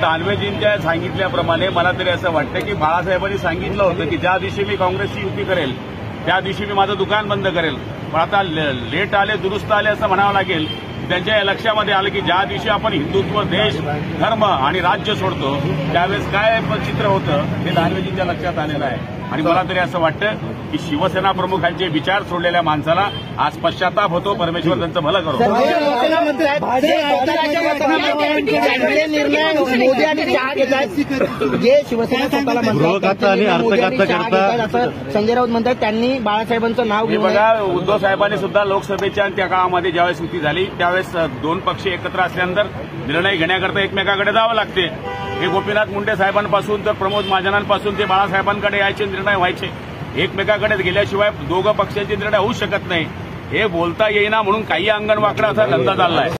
दानवेजींच्या सांगितल्याप्रमाणे मला तरी असं वाटतं की बाळासाहेबांनी सांगितलं होतं की ज्या दिवशी मी काँग्रेसची युती करेल त्या दिवशी मी माझं दुकान बंद करेल. पण आता लेट आले दुरुस्त आले असं म्हणावं लागेल. त्यांच्या लक्षामध्ये आलं की ज्या दिवशी आपण हिंदुत्व, देश, धर्म आणि राज्य सोडतो त्यावेळेस काय चित्र होतं हे दानवेजींच्या लक्षात आलेलं आहे. आणि मला तरी असं वाटतं की शिवसेना प्रमुखांचे विचार सोडलेल्या माणसाला आज पश्चाताप होतो. परमेश्वर त्यांचं भलं करो. जे शिवसेना स्वतःला म्हणतात असं संजय राऊत म्हणतात त्यांनी बाळासाहेबांचं नाव घेऊन. बघा, उद्धव साहेबांनी सुद्धा लोकसभेच्या त्या काळामध्ये ज्यावेळेस युती झाली त्यावेळेस दोन पक्ष एकत्र असल्यानंतर निर्णय घेण्याकरता एकमेकाकडे जावं लागते. हे गोपीनाथ मुंडे साहेबांपासून तर प्रमोद महाजनांपासून ते बाळासाहेबांकडे यायचे निर्णय व्हायचे. एकमेकाकडे गेल्याशिवाय दोघं पक्षांचे निर्णय होऊ शकत नाही. हे बोलता येईना म्हणून काही अंगण वाकडा असा धंदा चाललाय.